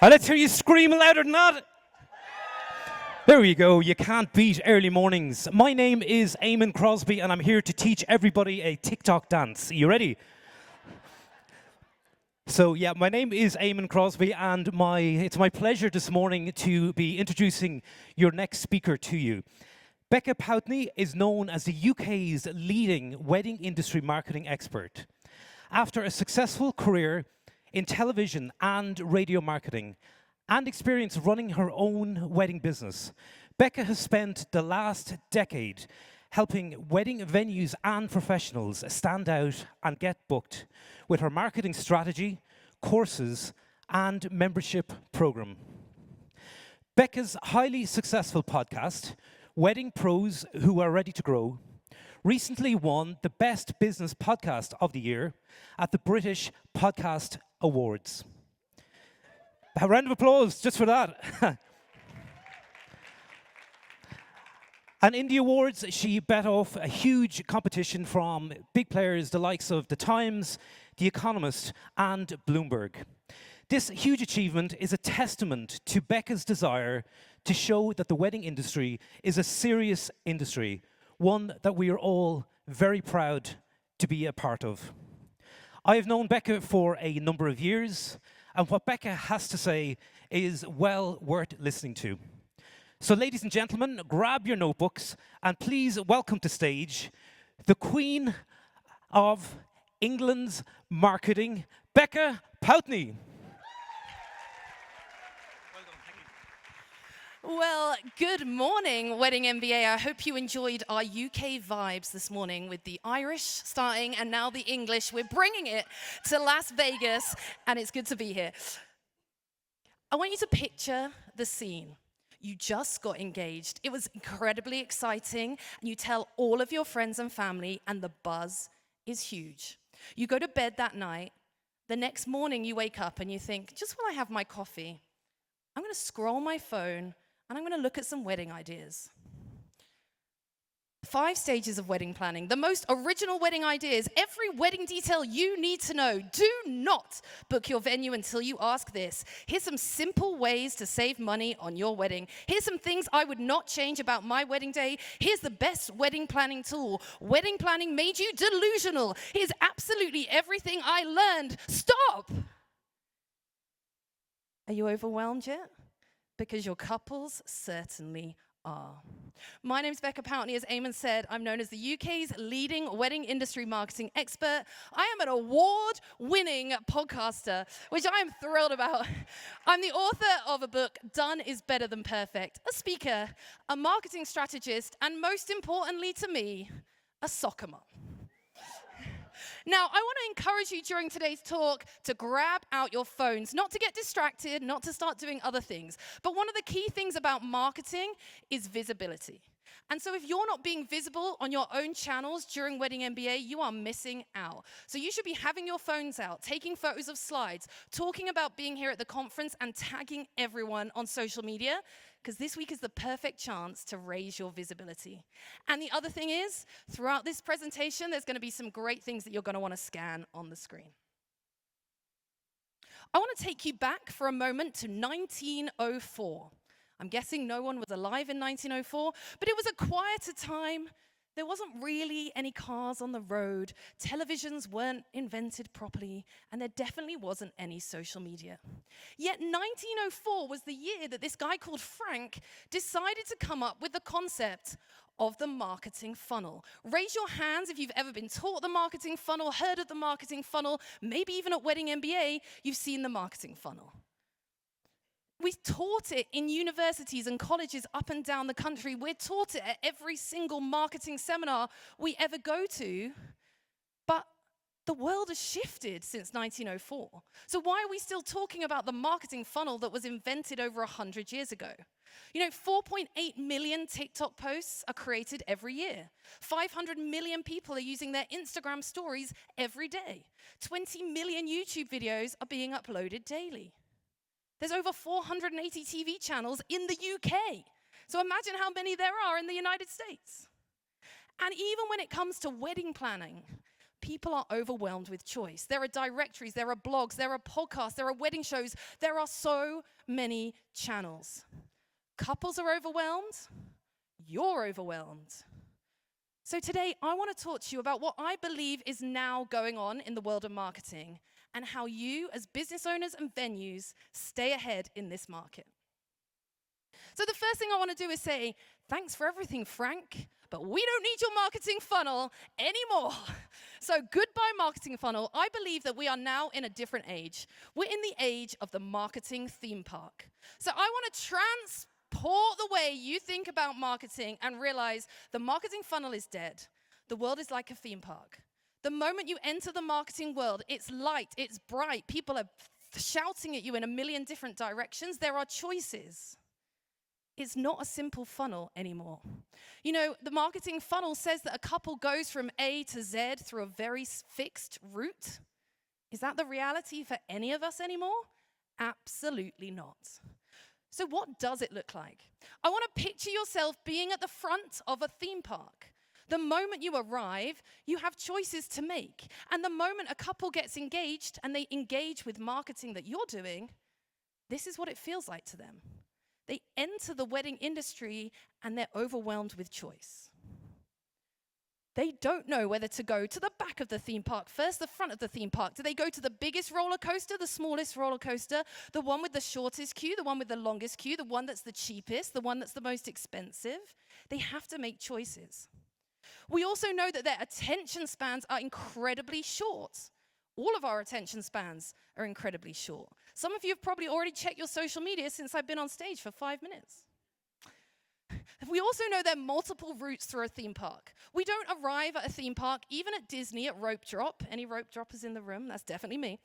Let's hear you scream louder than that. There we go. You can't beat early mornings. My name is Eamon Crosby, and I'm here to teach everybody a TikTok dance. Are you ready? So, yeah, my name is Eamon Crosby, and it's my pleasure this morning to be introducing your next speaker to you. Becca Pountney is known as the UK's leading wedding industry marketing expert. After a successful career in television and radio marketing, and experience running her own wedding business, Becca has spent the last decade helping wedding venues and professionals stand out and get booked with her marketing strategy, courses, and membership program. Becca's highly successful podcast, Wedding Pros Who Are Ready to Grow, recently won the Best Business Podcast of the Year at the British Podcast Awards. A round of applause just for that. And in the awards, she bet off a huge competition from big players, the likes of The Times, The Economist, and Bloomberg. This huge achievement is a testament to Becca's desire to show that the wedding industry is a serious industry, one that we are all very proud to be a part of. I have known Becca for a number of years, and what Becca has to say is well worth listening to. So, ladies and gentlemen, grab your notebooks and please welcome to stage the Queen of England's marketing, Becca Pountney. Well, good morning, Wedding MBA. I hope you enjoyed our UK vibes this morning with the Irish starting and now the English. We're bringing it to Las Vegas, and it's good to be here. I want you to picture the scene. You just got engaged. It was incredibly exciting, and you tell all of your friends and family, and the buzz is huge. You go to bed that night. The next morning, you wake up and you think, just while I have my coffee, I'm going to scroll my phone and I'm going to look at some wedding ideas. 5 stages of wedding planning, the most original wedding ideas, every wedding detail you need to know. Do not book your venue until you ask this. Here's some simple ways to save money on your wedding. Here's some things I would not change about my wedding day. Here's the best wedding planning tool. Wedding planning made you delusional. Here's absolutely everything I learned. Stop! Are you overwhelmed yet? Because your couples certainly are. My name's Becca Pountney. As Eamon said, I'm known as the UK's leading wedding industry marketing expert. I am an award-winning podcaster, which I am thrilled about. I'm the author of a book, Done is Better Than Perfect, a speaker, a marketing strategist, and most importantly to me, a soccer mom. Now, I want to encourage you during today's talk to grab out your phones, not to get distracted, not to start doing other things. But one of the key things about marketing is visibility. And so if you're not being visible on your own channels during Wedding MBA, you are missing out. So you should be having your phones out, taking photos of slides, talking about being here at the conference, and tagging everyone on social media, because this week is the perfect chance to raise your visibility. And the other thing is, throughout this presentation, there's going to be some great things that you're going to want to scan on the screen. I want to take you back for a moment to 1904. I'm guessing no one was alive in 1904, but it was a quieter time. There wasn't really any cars on the road, televisions weren't invented properly, and there definitely wasn't any social media. Yet 1904 was the year that this guy called Frank decided to come up with the concept of the marketing funnel. Raise your hands if you've ever been taught the marketing funnel, heard of the marketing funnel, maybe even at Wedding MBA, you've seen the marketing funnel. We taught it in universities and colleges up and down the country. We're taught it at every single marketing seminar we ever go to. But the world has shifted since 1904. So why are we still talking about the marketing funnel that was invented over 100 years ago? You know, 4.8 million TikTok posts are created every year. 500 million people are using their Instagram stories every day. 20 million YouTube videos are being uploaded daily. There's over 480 TV channels in the UK. So imagine how many there are in the United States. And even when it comes to wedding planning, People are overwhelmed with choice. There are directories, there are blogs, there are podcasts, there are wedding shows. There are so many channels. Couples are overwhelmed. You're overwhelmed. So today, I want to talk to you about what I believe is now going on in the world of marketing and how you, as business owners and venues, stay ahead in this market. So the first thing I want to do is say, thanks for everything, Frank, but we don't need your marketing funnel anymore. So goodbye, marketing funnel. I believe that we are now in a different age. We're in the age of the marketing theme park. So I want to transport the way you think about marketing and realize the marketing funnel is dead. The world is like a theme park. The moment you enter the marketing world, it's light, it's bright. People are shouting at you in a million different directions. There are choices. It's not a simple funnel anymore. You know, the marketing funnel says that a couple goes from A to Z through a very fixed route. Is that the reality for any of us anymore? Absolutely not. So what does it look like? I want to picture yourself being at the front of a theme park. The moment you arrive, you have choices to make. And the moment a couple gets engaged and they engage with marketing that you're doing, this is what it feels like to them. They enter the wedding industry and they're overwhelmed with choice. They don't know whether to go to the back of the theme park first, the front of the theme park. Do they go to the biggest roller coaster, the smallest roller coaster, the one with the shortest queue, the one with the longest queue, the one that's the cheapest, the one that's the most expensive? They have to make choices. We also know that their attention spans are incredibly short. All of our attention spans are incredibly short. Some of you have probably already checked your social media since I've been on stage for 5 minutes. We also know there are multiple routes through a theme park. We don't arrive at a theme park, even at Disney, at rope drop. Any rope droppers in the room? That's definitely me.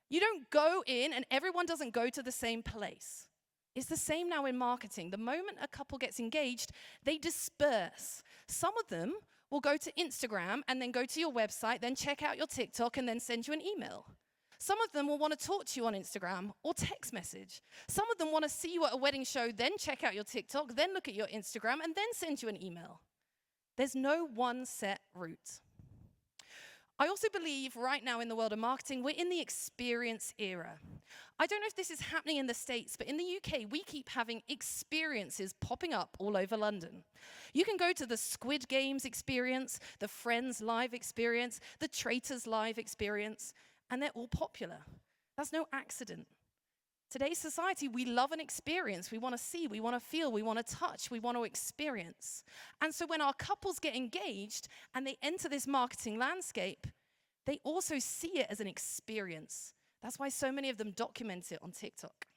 You don't go in and everyone doesn't go to the same place. It's the same now in marketing. The moment a couple gets engaged, they disperse. Some of them will go to Instagram and then go to your website, then check out your TikTok and then send you an email. Some of them will want to talk to you on Instagram or text message. Some of them want to see you at a wedding show, then check out your TikTok, then look at your Instagram and then send you an email. There's no one set route. I also believe right now in the world of marketing, we're in the experience era. I don't know if this is happening in the States, but in the UK, we keep having experiences popping up all over London. You can go to the Squid Games experience, the Friends Live experience, the Traitors Live experience, and they're all popular. That's no accident. Today's society, we love an experience. We want to see, we want to feel, we want to touch, we want to experience. And so when our couples get engaged and they enter this marketing landscape, they also see it as an experience. That's why so many of them document it on TikTok.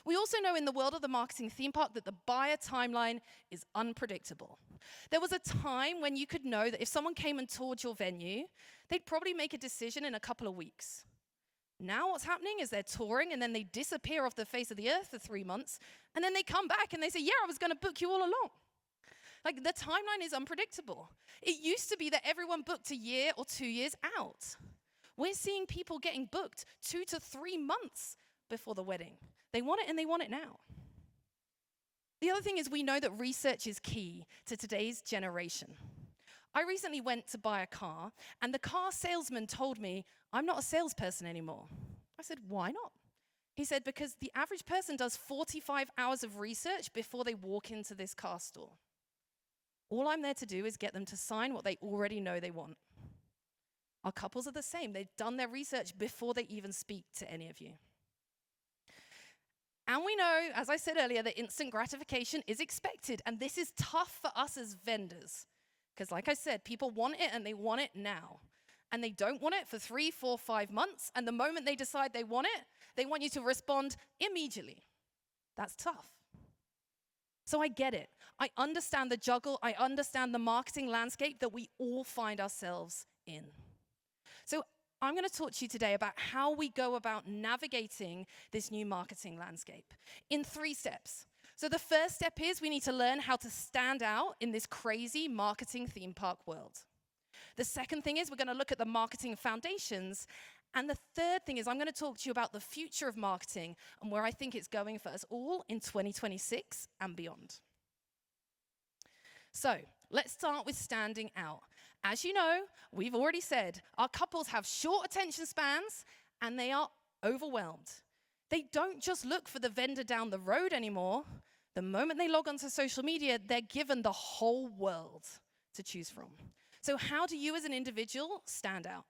We also know in the world of the marketing theme park that the buyer timeline is unpredictable. There was a time when you could know that if someone came and toured your venue, they'd probably make a decision in a couple of weeks. Now what's happening is they're touring and then they disappear off the face of the earth for 3 months and then they come back and they say, yeah, I was going to book you all along. Like the timeline is unpredictable. It used to be that everyone booked a year or 2 years out. We're seeing people getting booked 2 to 3 months before the wedding. They want it and they want it now. The other thing is we know that research is key to today's generation. I recently went to buy a car, and the car salesman told me, I'm not a salesperson anymore. I said, why not? He said, because the average person does 45 hours of research before they walk into this car store. All I'm there to do is get them to sign what they already know they want. Our couples are the same. They've done their research before they even speak to any of you. And we know, as I said earlier, that instant gratification is expected, and this is tough for us as vendors. Because like I said, people want it and they want it now. And they don't want it for 3, 4, 5 months. And the moment they decide they want it, they want you to respond immediately. That's tough. So I get it. I understand the juggle. I understand the marketing landscape that we all find ourselves in. So I'm going to talk to you today about how we go about navigating this new marketing landscape in 3 steps. So the first step is we need to learn how to stand out in this crazy marketing theme park world. The second thing is we're going to look at the marketing foundations. And the third thing is I'm going to talk to you about the future of marketing and where I think it's going for us all in 2026 and beyond. So let's start with standing out. As you know, we've already said, our couples have short attention spans and they are overwhelmed. They don't just look for the vendor down the road anymore. The moment they log onto social media, they're given the whole world to choose from. So how do you as an individual stand out?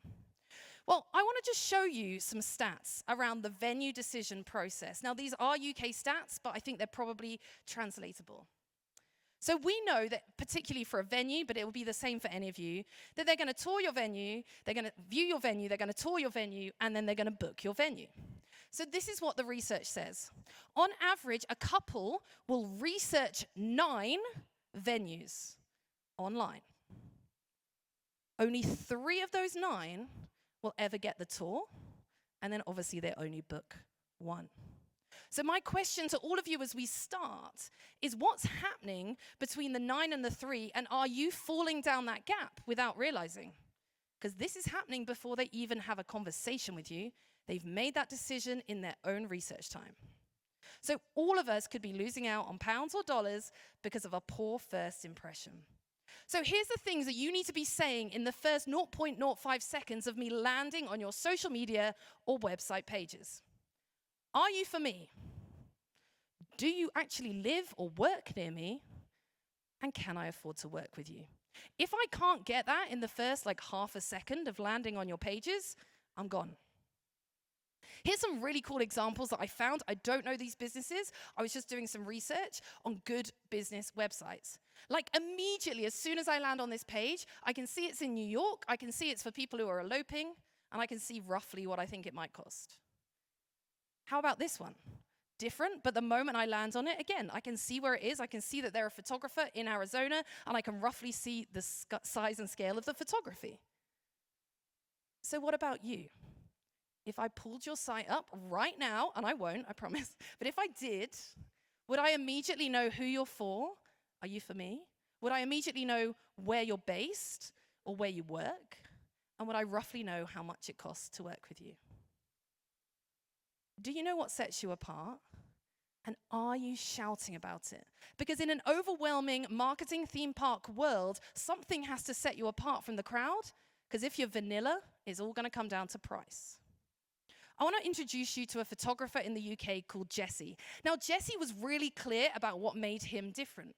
Well, I want to just show you some stats around the venue decision process. Now, these are UK stats, but I think they're probably translatable. So we know that, particularly for a venue, but it will be the same for any of you, that they're going to tour your venue, they're going to view your venue, they're going to tour your venue, and then they're going to book your venue. So this is what the research says. On average, a couple will research 9 venues online. Only 3 of those 9 will ever get the tour, and then obviously they only book 1. So my question to all of you as we start is, what's happening between the 9 and the 3, and are you falling down that gap without realizing? Because this is happening before they even have a conversation with you. They've made that decision in their own research time. So all of us could be losing out on pounds or dollars because of a poor first impression. So here's the things that you need to be saying in the first 0.05 seconds of me landing on your social media or website pages. Are you for me? Do you actually live or work near me? And can I afford to work with you? If I can't get that in the first half a second of landing on your pages, I'm gone. Here's some really cool examples that I found. I don't know these businesses. I was just doing some research on good business websites. Immediately, as soon as I land on this page, I can see it's in New York, I can see it's for people who are eloping, and I can see roughly what I think it might cost. How about this one? Different, but the moment I land on it, again, I can see where it is. I can see that they're a photographer in Arizona, and I can roughly see the size and scale of the photography. So what about you? If I pulled your site up right now, and I won't, I promise, but if I did, would I immediately know who you're for? Are you for me? Would I immediately know where you're based or where you work? And would I roughly know how much it costs to work with you? Do you know what sets you apart? And are you shouting about it? Because in an overwhelming marketing theme park world, something has to set you apart from the crowd. Because if you're vanilla, it's all going to come down to price. I want to introduce you to a photographer in the UK called Jesse. Now, Jesse was really clear about what made him different.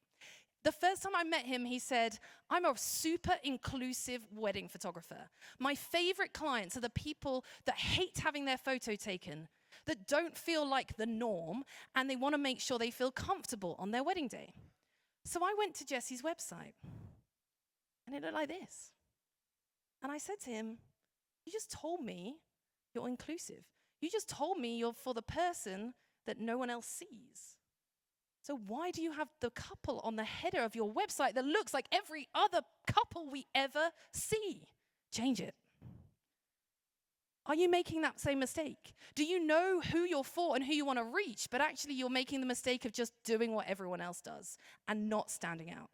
The first time I met him, he said, I'm a super inclusive wedding photographer. My favorite clients are the people that hate having their photo taken, that don't feel like the norm, and they want to make sure they feel comfortable on their wedding day. So I went to Jesse's website, and it looked like this. And I said to him, you just told me you're inclusive. You just told me you're for the person that no one else sees. So why do you have the couple on the header of your website that looks like every other couple we ever see? Change it. Are you making that same mistake? Do you know who you're for and who you want to reach, but actually you're making the mistake of just doing what everyone else does and not standing out?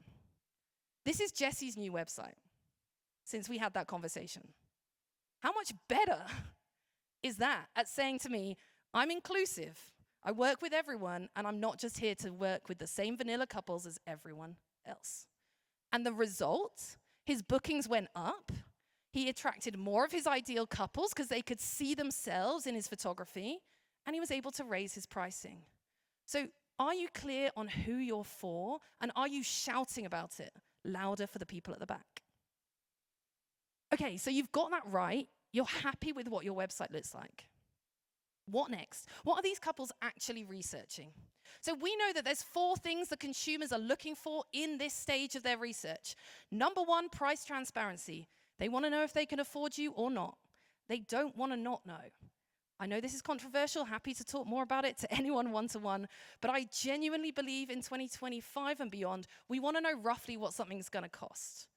This is Jesse's new website since we had that conversation. How much better is that at saying to me, I'm inclusive, I work with everyone, and I'm not just here to work with the same vanilla couples as everyone else. And the result, his bookings went up. He attracted more of his ideal couples because they could see themselves in his photography, and he was able to raise his pricing. So are you clear on who you're for, and are you shouting about it louder for the people at the back? Okay, so you've got that right. You're happy with what your website looks like. What next? What are these couples actually researching? So we know that there's 4 things that consumers are looking for in this stage of their research. Number 1, price transparency. They want to know if they can afford you or not. They don't want to not know. I know this is controversial, happy to talk more about it to anyone one-to-one, but I genuinely believe in 2025 and beyond, we want to know roughly what something's going to cost.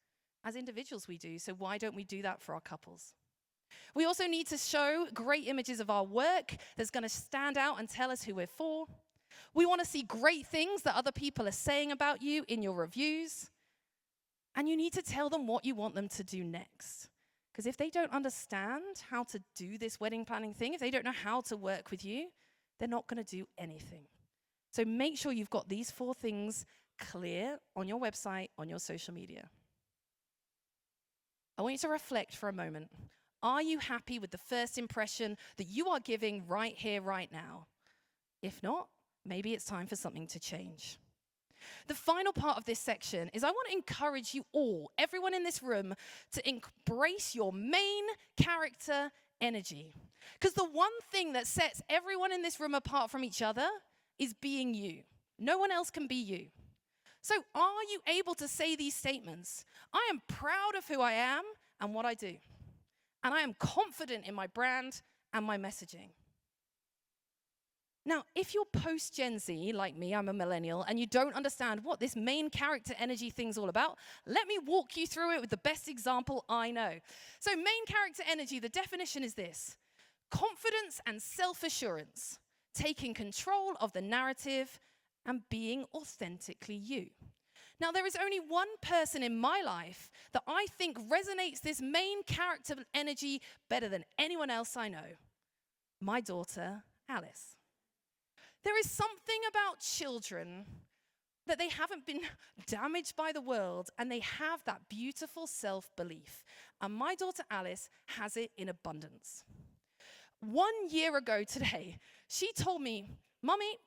As individuals we do, so why don't we do that for our couples? We also need to show great images of our work that's going to stand out and tell us who we're for. We want to see great things that other people are saying about you in your reviews. And you need to tell them what you want them to do next. Because if they don't understand how to do this wedding planning thing, if they don't know how to work with you, they're not going to do anything. So make sure you've got these 4 things clear on your website, on your social media. I want you to reflect for a moment. Are you happy with the first impression that you are giving right here, right now? If not, maybe it's time for something to change. The final part of this section is I want to encourage you all, everyone in this room, to embrace your main character energy. Because the one thing that sets everyone in this room apart from each other is being you. No one else can be you. So are you able to say these statements? I am proud of who I am and what I do. And I am confident in my brand and my messaging. Now, if you're post-Gen Z, like me, I'm a millennial, and you don't understand what this main character energy thing's all about, let me walk you through it with the best example I know. So main character energy, the definition is this: confidence and self-assurance, taking control of the narrative and being authentically you. Now, there is only one person in my life that I think resonates this main character energy better than anyone else I know: my daughter, Alice. There is something about children that they haven't been damaged by the world, and they have that beautiful self-belief. And my daughter Alice has it in abundance. 1 year ago today, she told me, "Mummy,"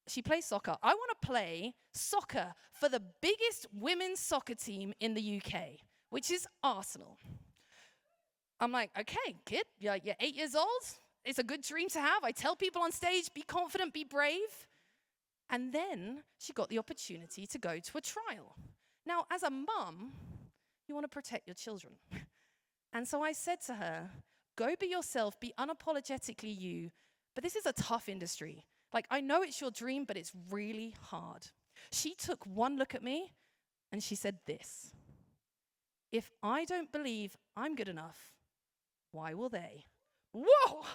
she plays soccer, "I want to play soccer for the biggest women's soccer team in the UK, which is Arsenal." I'm like, "Okay, kid, you're 8 years old. It's a good dream to have. I tell people on stage, be confident, be brave." And then she got the opportunity to go to a trial. Now, as a mum, you want to protect your children. And so I said to her, "Go be yourself, be unapologetically you, but this is a tough industry. Like, I know it's your dream, but it's really hard." She took one look at me and she said this: "If I don't believe I'm good enough, why will they?" Whoa!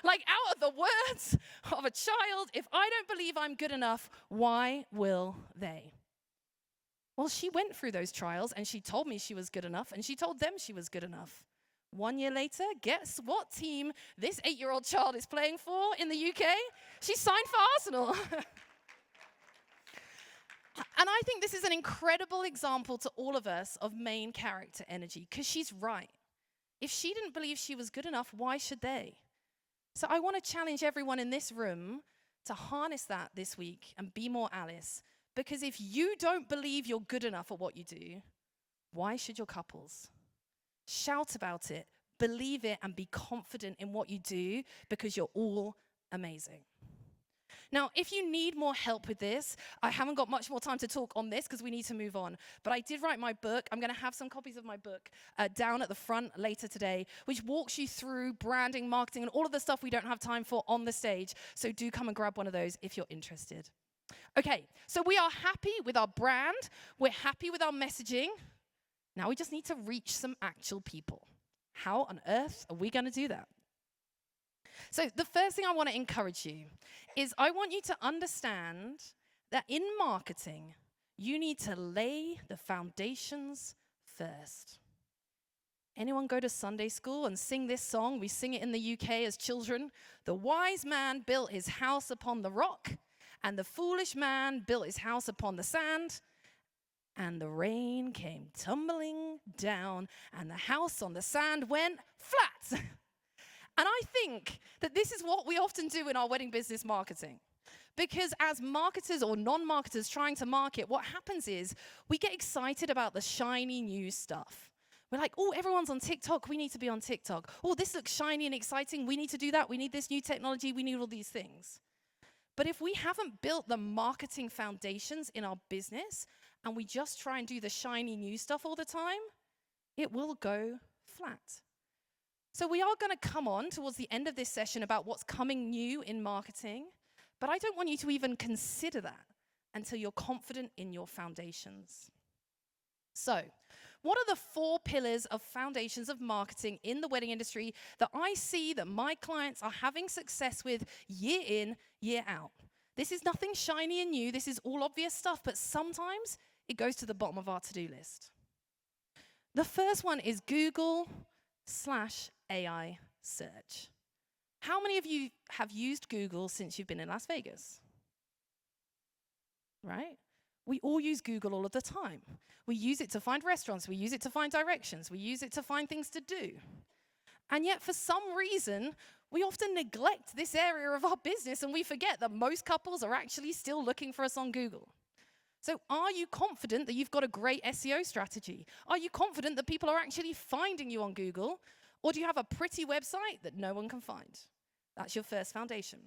Like, out of the words of a child, if I don't believe I'm good enough, why will they? Well, she went through those trials and she told me she was good enough, and she told them she was good enough. 1 year later, guess what team this 8-year-old child is playing for in the UK? She signed for Arsenal. And I think this is an incredible example to all of us of main character energy, because she's right. If she didn't believe she was good enough, why should they? So I want to challenge everyone in this room to harness that this week and be more Alice. Because if you don't believe you're good enough at what you do, why should your couples? Shout about it, believe it, and be confident in what you do, because you're all amazing. Now, if you need more help with this, I haven't got much more time to talk on this because we need to move on. But I did write my book. I'm going to have some copies of my book down at the front later today, which walks you through branding, marketing, and all of the stuff we don't have time for on the stage. So do come and grab one of those if you're interested. Okay, so we are happy with our brand. We're happy with our messaging. Now we just need to reach some actual people. How on earth are we going to do that? So the first thing I want to encourage you is I want you to understand that in marketing, you need to lay the foundations first. Anyone go to Sunday school and sing this song? We sing it in the UK as children. "The wise man built his house upon the rock, and the foolish man built his house upon the sand. And the rain came tumbling down, and the house on the sand went flat." And I think that this is what we often do in our wedding business marketing. Because as marketers or non-marketers trying to market, what happens is we get excited about the shiny new stuff. We're like, "Oh, everyone's on TikTok. We need to be on TikTok. Oh, this looks shiny and exciting. We need to do that. We need this new technology. We need all these things." But if we haven't built the marketing foundations in our business and we just try and do the shiny new stuff all the time, it will go flat. So we are going to come on towards the end of this session about what's coming new in marketing, but I don't want you to even consider that until you're confident in your foundations. So, what are the 4 pillars of foundations of marketing in the wedding industry that I see that my clients are having success with year in, year out? This is nothing shiny and new. This is all obvious stuff, but sometimes it goes to the bottom of our to-do list. The first one is Google/AI search. How many of you have used Google since you've been in Las Vegas? Right? We all use Google all of the time. We use it to find restaurants, we use it to find directions, we use it to find things to do. And yet, for some reason, we often neglect this area of our business and we forget that most couples are actually still looking for us on Google. So, are you confident that you've got a great SEO strategy? Are you confident that people are actually finding you on Google? Or do you have a pretty website that no one can find? That's your first foundation.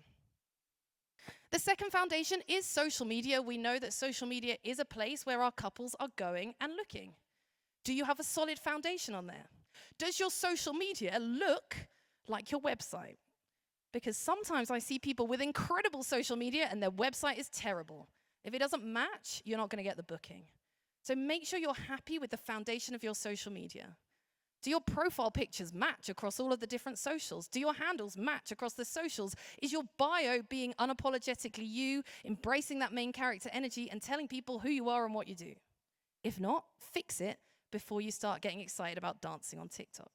The second foundation is social media. We know that social media is a place where our couples are going and looking. Do you have a solid foundation on there? Does your social media look like your website? Because sometimes I see people with incredible social media and their website is terrible. If it doesn't match, you're not going to get the booking. So make sure you're happy with the foundation of your social media. Do your profile pictures match across all of the different socials? Do your handles match across the socials? Is your bio being unapologetically you, embracing that main character energy and telling people who you are and what you do? If not, fix it before you start getting excited about dancing on TikTok.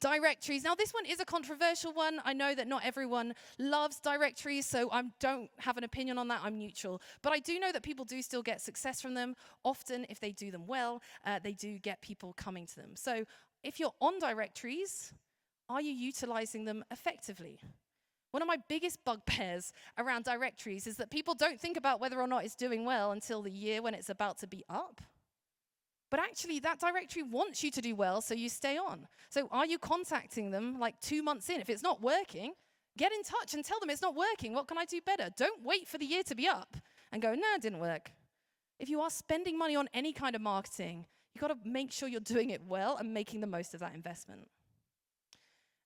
Directories. Now, this one is a controversial one. I know that not everyone loves directories, so I don't have an opinion on that. I'm neutral. But I do know that people do still get success from them. Often, if they do them well, they do get people coming to them. So if you're on directories, are you utilizing them effectively? One of my biggest bugbears around directories is that people don't think about whether or not it's doing well until the year when it's about to be up. But actually, that directory wants you to do well, so you stay on. So are you contacting them like 2 months in? If it's not working, get in touch and tell them it's not working. What can I do better? Don't wait for the year to be up and go, no, it didn't work. If you are spending money on any kind of marketing, you've got to make sure you're doing it well and making the most of that investment.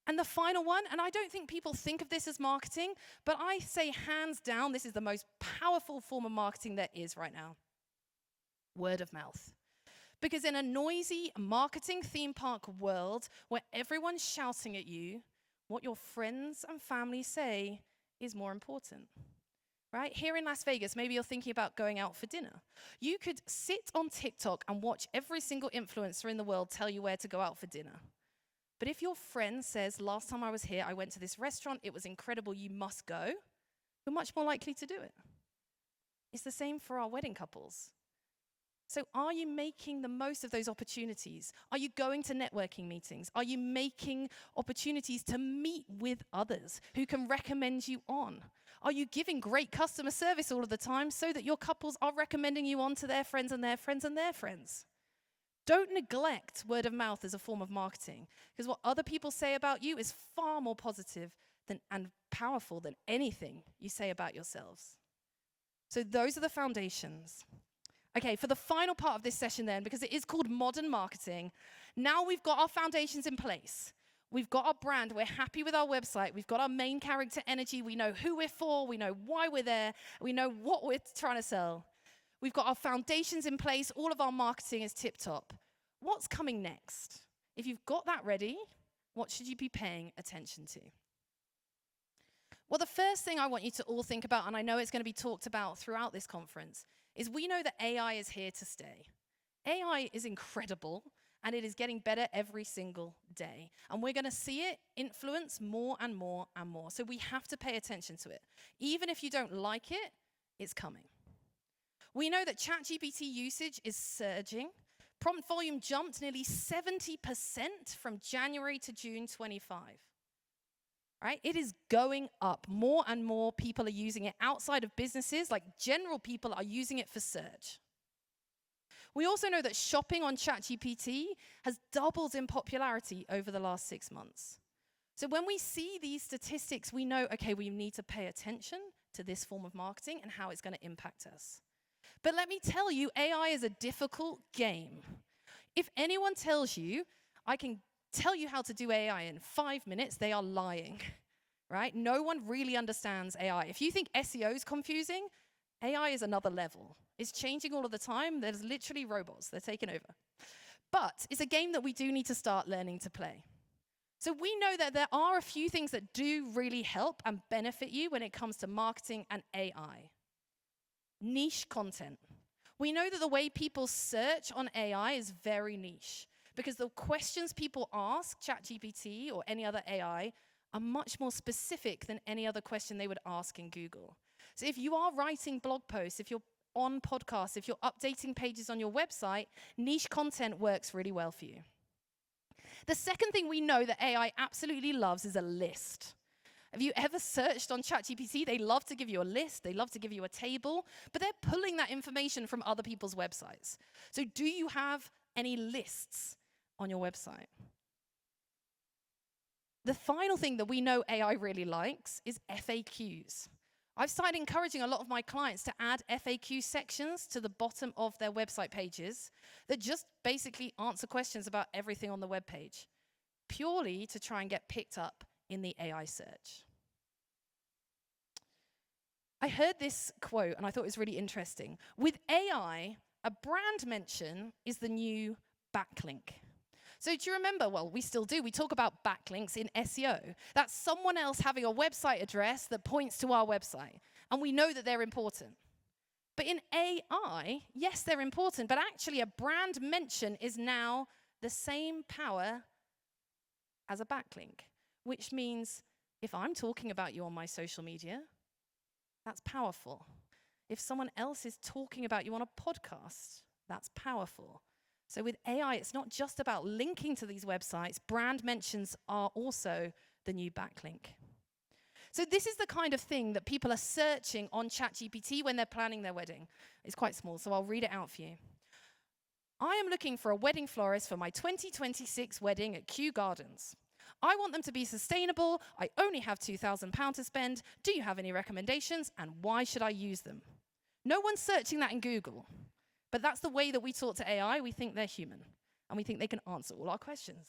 And the final one, and I don't think people think of this as marketing, but I say hands down, this is the most powerful form of marketing there is right now. Word of mouth. Because in a noisy marketing theme park world where everyone's shouting at you, what your friends and family say is more important, right? Here in Las Vegas, maybe you're thinking about going out for dinner. You could sit on TikTok and watch every single influencer in the world tell you where to go out for dinner. But if your friend says, last time I was here, I went to this restaurant, it was incredible, you must go, you're much more likely to do it. It's the same for our wedding couples. So are you making the most of those opportunities? Are you going to networking meetings? Are you making opportunities to meet with others who can recommend you on? Are you giving great customer service all of the time so that your couples are recommending you on to their friends and their friends and their friends? Don't neglect word of mouth as a form of marketing, because what other people say about you is far more positive and powerful than anything you say about yourselves. So those are the foundations. Okay, for the final part of this session then, because it is called modern marketing, now we've got our foundations in place. We've got our brand, we're happy with our website, we've got our main character energy, we know who we're for, we know why we're there, we know what we're trying to sell. We've got our foundations in place, all of our marketing is tip-top. What's coming next? If you've got that ready, what should you be paying attention to? Well, the first thing I want you to all think about, and I know it's going to be talked about throughout this conference, is we know that AI is here to stay. AI is incredible, and it is getting better every single day. And we're going to see it influence more and more and more. So we have to pay attention to it. Even if you don't like it, it's coming. We know that ChatGPT usage is surging. Prompt volume jumped nearly 70% from January to June 25. Right? It is going up. More and more people are using it outside of businesses, like general people are using it for search. We also know that shopping on ChatGPT has doubled in popularity over the last 6 months. So when we see these statistics, we know, okay, we need to pay attention to this form of marketing and how it's going to impact us. But let me tell you, AI is a difficult game. If anyone tells you, I can tell you how to do AI in 5 minutes, they are lying, right? No one really understands AI. If you think SEO is confusing, AI is another level. It's changing all of the time. There's literally robots. They're taking over. But it's a game that we do need to start learning to play. So we know that there are a few things that do really help and benefit you when it comes to marketing and AI. Niche content. We know that the way people search on AI is very niche because the questions people ask ChatGPT or any other AI are much more specific than any other question they would ask in Google. So if you are writing blog posts, if you're on podcasts, if you're updating pages on your website, niche content works really well for you. The second thing we know that AI absolutely loves is a list. Have you ever searched on ChatGPT? They love to give you a list, they love to give you a table, but they're pulling that information from other people's websites. So do you have any lists on your website? The final thing that we know AI really likes is FAQs. I've started encouraging a lot of my clients to add FAQ sections to the bottom of their website pages that just basically answer questions about everything on the web page, purely to try and get picked up in the AI search. I heard this quote and I thought it was really interesting. With AI, a brand mention is the new backlink. So do you remember, well, we still do, we talk about backlinks in SEO. That's someone else having a website address that points to our website. And we know that they're important. But in AI, yes, they're important, but actually a brand mention is now the same power as a backlink, which means if I'm talking about you on my social media, that's powerful. If someone else is talking about you on a podcast, that's powerful. So with AI, it's not just about linking to these websites. Brand mentions are also the new backlink. So this is the kind of thing that people are searching on ChatGPT when they're planning their wedding. It's quite small, so I'll read it out for you. I am looking for a wedding florist for my 2026 wedding at Kew Gardens. I want them to be sustainable. I only have £2,000 to spend. Do you have any recommendations? And why should I use them? No one's searching that in Google. But that's the way that we talk to AI. We think they're human. And we think they can answer all our questions.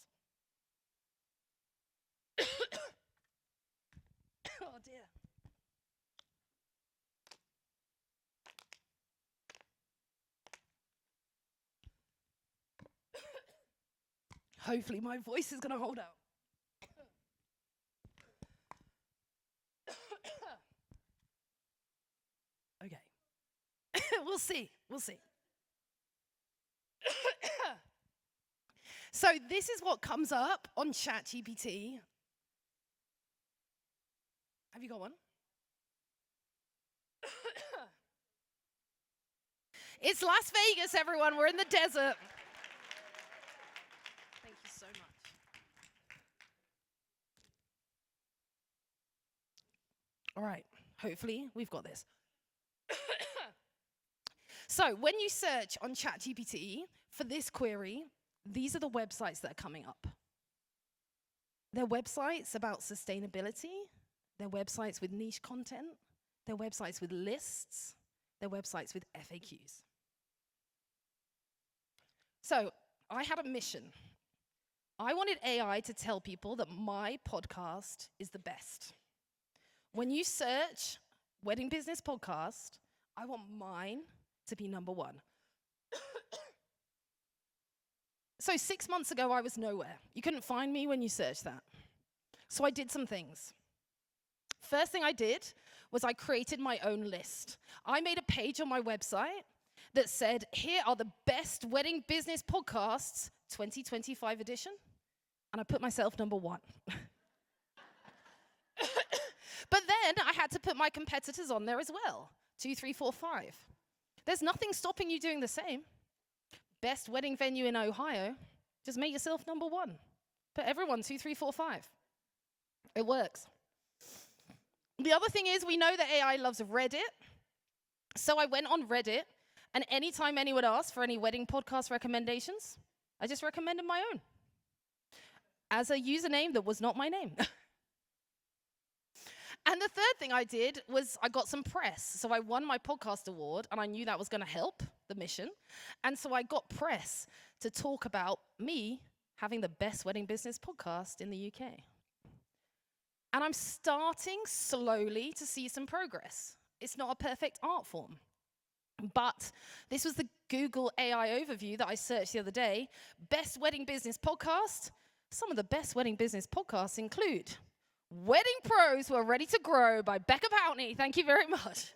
Oh, dear. Hopefully my voice is going to hold out. Okay. We'll see. We'll see. So this is what comes up on ChatGPT. Have you got one? It's Las Vegas, everyone. We're in the desert. Thank you so much. All right. Hopefully, we've got this. So when you search on ChatGPT for this query, these are the websites that are coming up. They're websites about sustainability. They're websites with niche content. They're websites with lists. They're websites with FAQs. So I had a mission. I wanted AI to tell people that my podcast is the best. When you search Wedding Business Podcast, I want mine to be number one. So 6 months ago, I was nowhere. You couldn't find me when you searched that. So I did some things. First thing I did was I created my own list. I made a page on my website that said, here are the best wedding business podcasts, 2025 edition. And I put myself number one. But then I had to put my competitors on there as well. 2, 3, 4, 5. There's nothing stopping you doing the same. Best wedding venue in Ohio. Just make yourself number one. Put everyone 2, 3, 4, 5. It works. The other thing is we know that AI loves Reddit. So I went on Reddit, and anytime anyone asked for any wedding podcast recommendations, I just recommended my own as a username that was not my name. And the third thing I did was I got some press. So I won my podcast award, and I knew that was going to help the mission. And so I got press to talk about me having the best wedding business podcast in the UK. And I'm starting slowly to see some progress. It's not a perfect art form. But this was the Google AI overview that I searched the other day. Best wedding business podcast. Some of the best wedding business podcasts include Wedding Pros Who Are Ready to Grow by Becca Pountney. Thank you very much.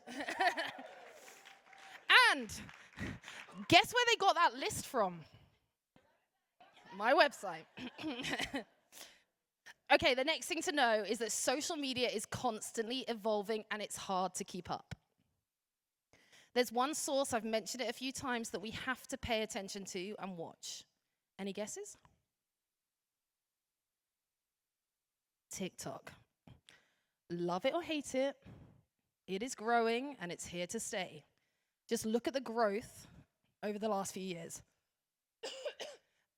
And guess where they got that list from? My website. Okay, the next thing to know is that social media is constantly evolving and it's hard to keep up. There's one source, I've mentioned it a few times, that we have to pay attention to and watch. Any guesses? TikTok. Love it or hate it, it is growing and it's here to stay. Just look at the growth over the last few years.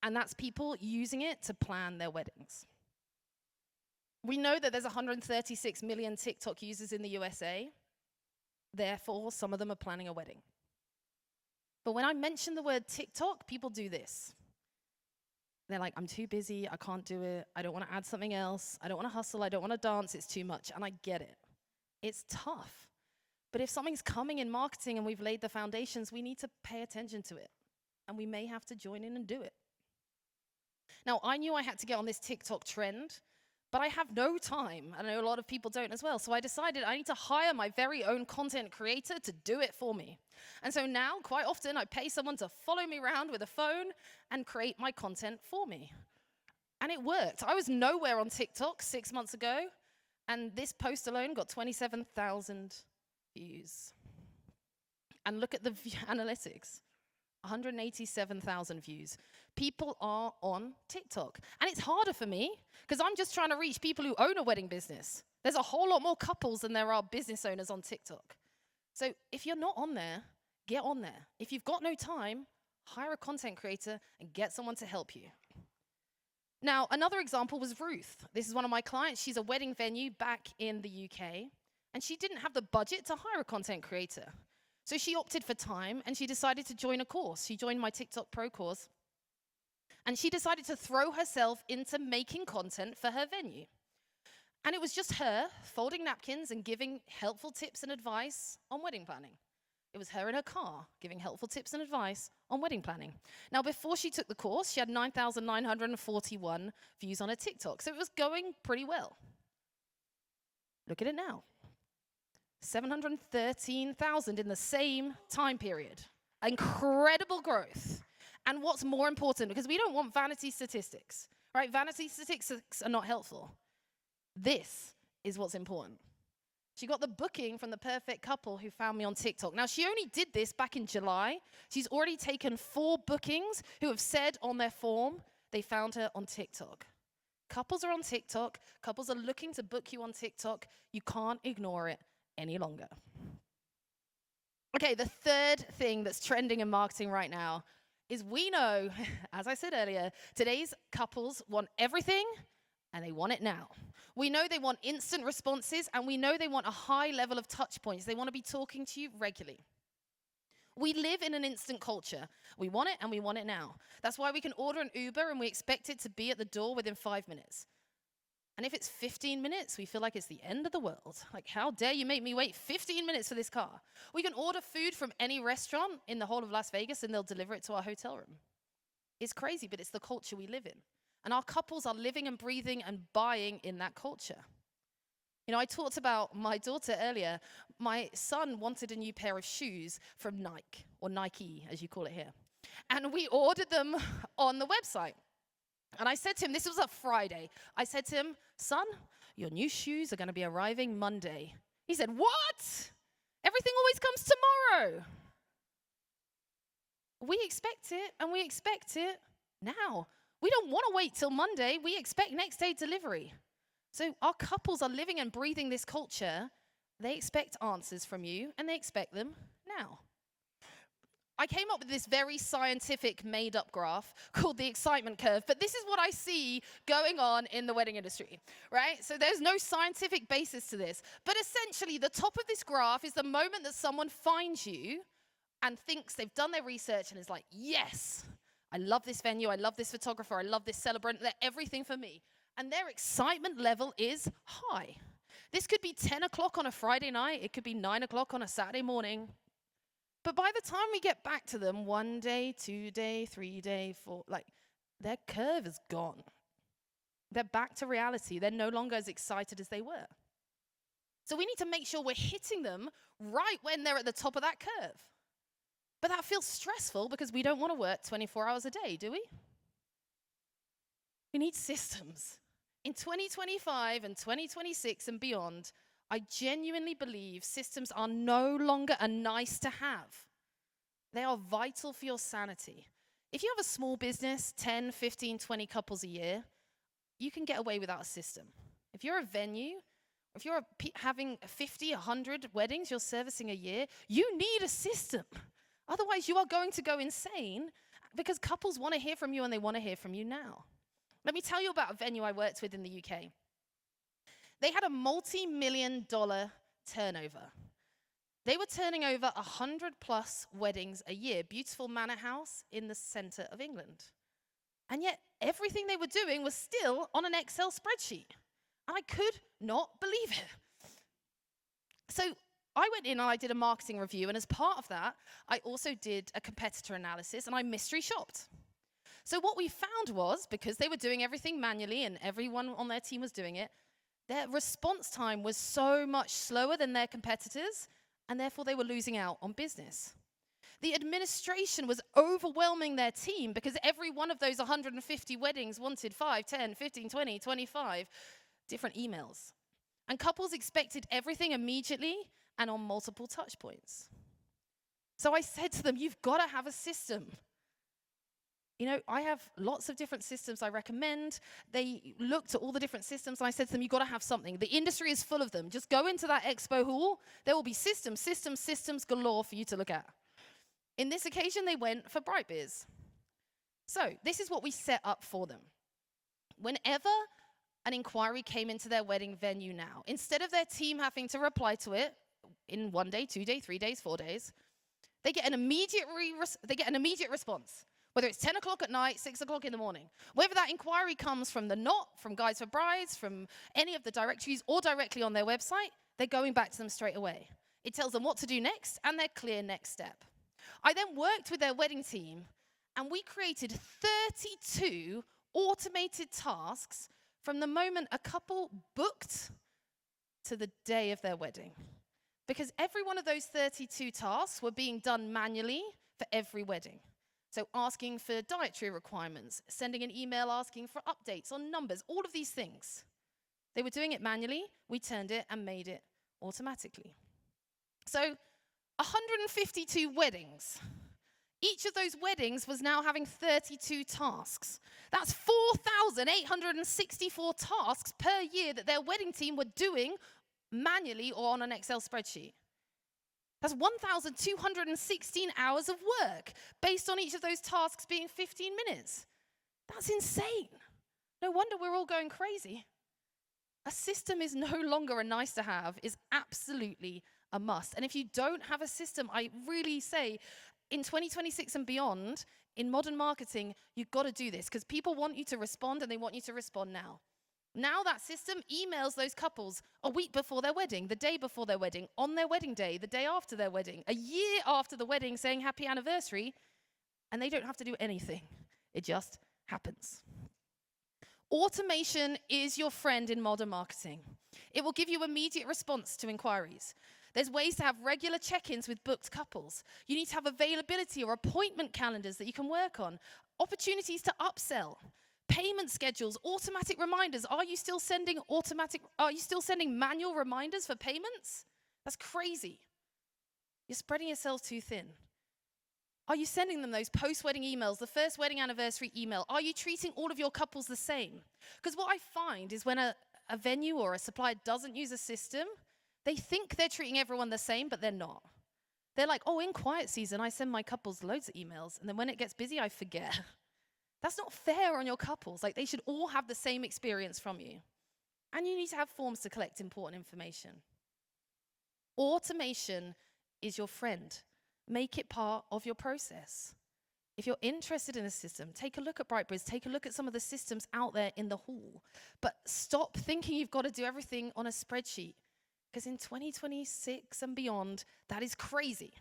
And that's people using it to plan their weddings. We know that there's 136 million TikTok users in the USA. Therefore, some of them are planning a wedding. But when I mention the word TikTok, people do this. They're like, I'm too busy, I can't do it, I don't want to add something else, I don't want to hustle, I don't want to dance, it's too much. And I get it. It's tough. But if something's coming in marketing and we've laid the foundations, we need to pay attention to it. And we may have to join in and do it. Now, I knew I had to get on this TikTok trend, but I have no time. I know a lot of people don't as well. So I decided I need to hire my very own content creator to do it for me. And so now, quite often, I pay someone to follow me around with a phone and create my content for me. And it worked. I was nowhere on TikTok 6 months ago, and this post alone got 27,000 views. And look at the analytics. 187,000 views. People are on TikTok. And it's harder for me because I'm just trying to reach people who own a wedding business. There's a whole lot more couples than there are business owners on TikTok. So if you're not on there, get on there. If you've got no time, hire a content creator and get someone to help you. Now, another example was Ruth. This is one of my clients. She's a wedding venue back in the UK, and she didn't have the budget to hire a content creator. So she opted for time, and she decided to join a course. She joined my TikTok Pro course, and she decided to throw herself into making content for her venue. And it was just her folding napkins and giving helpful tips and advice on wedding planning. It was her in her car giving helpful tips and advice on wedding planning. Now, before she took the course, she had 9,941 views on her TikTok, so it was going pretty well. Look at it now. 713,000 in the same time period. Incredible growth. And what's more important, because we don't want vanity statistics, right? Vanity statistics are not helpful. This is what's important. She got the booking from the perfect couple who found me on TikTok. Now, she only did this back in July. She's already taken 4 bookings who have said on their form they found her on TikTok. Couples are on TikTok. Couples are looking to book you on TikTok. You can't ignore it any longer. Okay, the third thing that's trending in marketing right now is we know, as I said earlier, today's couples want everything and they want it now. We know they want instant responses and we know they want a high level of touch points. They want to be talking to you regularly. We live in an instant culture. We want it and we want it now. That's why we can order an Uber and we expect it to be at the door within 5 minutes. And if it's 15 minutes, we feel like it's the end of the world. Like, how dare you make me wait 15 minutes for this car? We can order food from any restaurant in the whole of Las Vegas and they'll deliver it to our hotel room. It's crazy, but it's the culture we live in. And our couples are living and breathing and buying in that culture. You know, I talked about my daughter earlier. My son wanted a new pair of shoes from Nike, or Nike, as you call it here. And we ordered them on the website. And I said to him, this was a Friday. I said to him, son, your new shoes are going to be arriving Monday. He said, what? Everything always comes tomorrow. We expect it, and we expect it now. We don't want to wait till Monday. We expect next day delivery. So our couples are living and breathing this culture. They expect answers from you, and they expect them now. I came up with this very scientific made-up graph called the excitement curve, but this is what I see going on in the wedding industry, right? So there's no scientific basis to this, but essentially the top of this graph is the moment that someone finds you and thinks they've done their research and is like, yes, I love this venue, I love this photographer, I love this celebrant, they're everything for me. And their excitement level is high. This could be 10 o'clock on a Friday night, it could be 9 o'clock on a Saturday morning. But by the time we get back to them, 1 day, 2 day, 3 day, 4, like, their curve is gone. They're back to reality. They're no longer as excited as they were. So we need to make sure we're hitting them right when they're at the top of that curve. But that feels stressful because we don't want to work 24 hours a day, do we? We need systems. In 2025 and 2026 and beyond, I genuinely believe systems are no longer a nice to have. They are vital for your sanity. If you have a small business, 10, 15, 20 couples a year, you can get away without a system. If you're a venue, if you're having 50, 100 weddings you're servicing a year, you need a system. Otherwise, you are going to go insane because couples want to hear from you and they want to hear from you now. Let me tell you about a venue I worked with in the UK. They had a multi-million-dollar turnover. They were turning over 100+ weddings a year, beautiful manor house in the center of England. And yet, everything they were doing was still on an Excel spreadsheet. And I could not believe it. So I went in and I did a marketing review, and as part of that, I also did a competitor analysis, and I mystery shopped. So what we found was, because they were doing everything manually and everyone on their team was doing it, their response time was so much slower than their competitors, and therefore they were losing out on business. The administration was overwhelming their team because every one of those 150 weddings wanted 5, 10, 15, 20, 25 different emails. And couples expected everything immediately and on multiple touch points. So I said to them, you've got to have a system. You know, I have lots of different systems I recommend. They looked at all the different systems, and I said to them, you've got to have something. The industry is full of them. Just go into that expo hall. There will be systems galore for you to look at. In this occasion, they went for Brightbeers. So this is what we set up for them. Whenever an inquiry came into their wedding venue now, instead of their team having to reply to it in 1 day, 2 days, 3 days, 4 days, they get an immediate response. Whether it's 10 o'clock at night, 6 o'clock in the morning. Whether that inquiry comes from the Knot, from Guides for Brides, from any of the directories, or directly on their website, they're going back to them straight away. It tells them what to do next and their clear next step. I then worked with their wedding team, and we created 32 automated tasks from the moment a couple booked to the day of their wedding. Because every one of those 32 tasks were being done manually for every wedding. So asking for dietary requirements, sending an email asking for updates on numbers, all of these things. They were doing it manually. We turned it and made it automatically. So 152 weddings. Each of those weddings was now having 32 tasks. That's 4,864 tasks per year that their wedding team were doing manually or on an Excel spreadsheet. That's 1,216 hours of work based on each of those tasks being 15 minutes. That's insane. No wonder we're all going crazy. A system is no longer a nice to have, it's absolutely a must. And if you don't have a system, I really say in 2026 and beyond, in modern marketing, you've got to do this because people want you to respond and they want you to respond now. Now that system emails those couples a week before their wedding, the day before their wedding, on their wedding day, the day after their wedding, a year after the wedding saying happy anniversary, and they don't have to do anything. It just happens. Automation is your friend in modern marketing. It will give you immediate response to inquiries. There's ways to have regular check-ins with booked couples. You need to have availability or appointment calendars that you can work on. Opportunities to upsell. Payment schedules, automatic reminders. Are you still sending manual reminders for payments? That's crazy. You're spreading yourselves too thin. Are you sending them those post-wedding emails, the first wedding anniversary email? Are you treating all of your couples the same? Because what I find is when a venue or a supplier doesn't use a system, they think they're treating everyone the same, but they're not. They're like, oh, in quiet season, I send my couples loads of emails, and then when it gets busy, I forget. That's not fair on your couples. Like, they should all have the same experience from you. And you need to have forms to collect important information. Automation is your friend. Make it part of your process. If you're interested in a system, take a look at Brightbeers, take a look at some of the systems out there in the hall. But stop thinking you've got to do everything on a spreadsheet. Because in 2026 and beyond, that is crazy.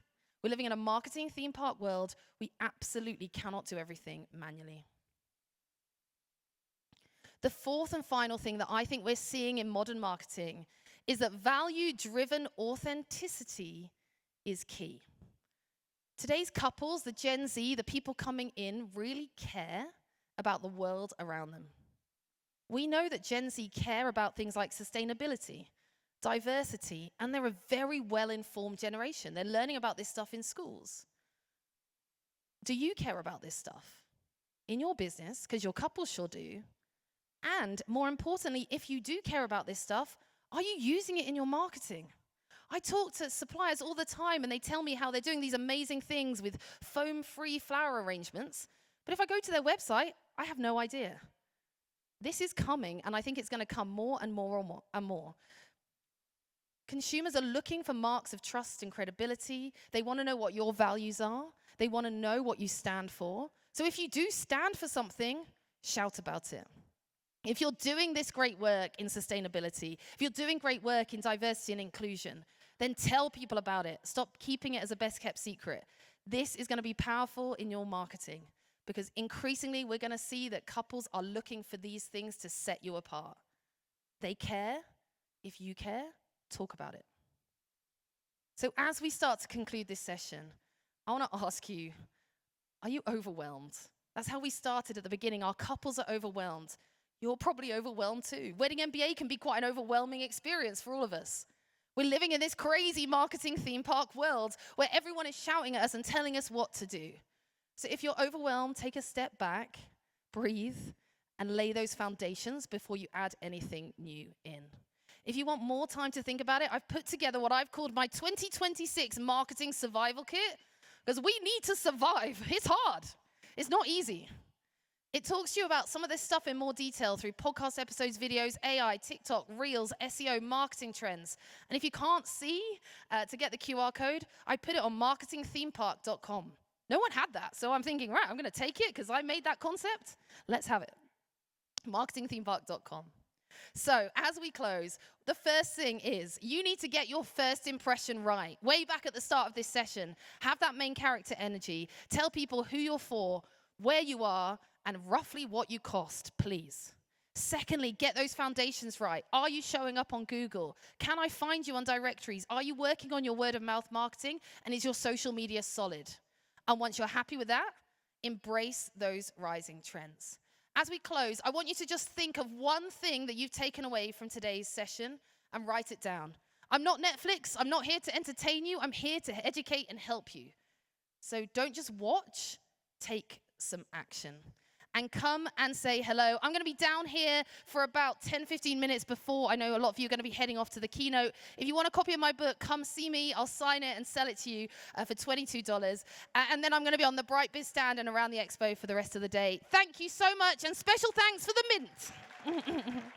We're living in a marketing theme park world. We absolutely cannot do everything manually. The fourth and final thing that I think we're seeing in modern marketing is that value-driven authenticity is key. Today's couples, the Gen Z, the people coming in, really care about the world around them. We know that Gen Z care about things like sustainability, diversity, and they're a very well-informed generation. They're learning about this stuff in schools. Do you care about this stuff in your business? Because your couple sure do. And more importantly, if you do care about this stuff, are you using it in your marketing? I talk to suppliers all the time and they tell me how they're doing these amazing things with foam-free flower arrangements. But if I go to their website, I have no idea. This is coming, and I think it's going to come more and more and more. Consumers are looking for marks of trust and credibility. They want to know what your values are. They want to know what you stand for. So if you do stand for something, shout about it. If you're doing this great work in sustainability, if you're doing great work in diversity and inclusion, then tell people about it. Stop keeping it as a best-kept secret. This is going to be powerful in your marketing because increasingly we're going to see that couples are looking for these things to set you apart. They care. If you care, talk about it. So as we start to conclude this session, I want to ask you, are you overwhelmed? That's how we started at the beginning. Our couples are overwhelmed. You're probably overwhelmed too. Wedding MBA can be quite an overwhelming experience for all of us. We're living in this crazy marketing theme park world where everyone is shouting at us and telling us what to do. So if you're overwhelmed, take a step back, breathe, and lay those foundations before you add anything new in. If you want more time to think about it, I've put together what I've called my 2026 marketing survival kit because we need to survive. It's hard. It's not easy. It talks to you about some of this stuff in more detail through podcast episodes, videos, AI, TikTok, Reels, SEO, marketing trends. And if you can't see to get the QR code, I put it on marketingthemepark.com. No one had that, so I'm thinking, right, I'm going to take it because I made that concept. Let's have it. marketingthemepark.com. So as we close, the first thing is you need to get your first impression right. Way back at the start of this session, have that main character energy. Tell people who you're for, where you are, and roughly what you cost, please. Secondly, get those foundations right. Are you showing up on Google? Can I find you on directories? Are you working on your word of mouth marketing? And is your social media solid? And once you're happy with that, embrace those rising trends. As we close, I want you to just think of one thing that you've taken away from today's session and write it down. I'm not Netflix. I'm not here to entertain you. I'm here to educate and help you. So don't just watch, take some action. And come and say hello. I'm going to be down here for about 10, 15 minutes before. I know a lot of you are going to be heading off to the keynote. If you want a copy of my book, come see me. I'll sign it and sell it to you for $22. And then I'm going to be on the Bright Biz stand and around the expo for the rest of the day. Thank you so much, and special thanks for the mint.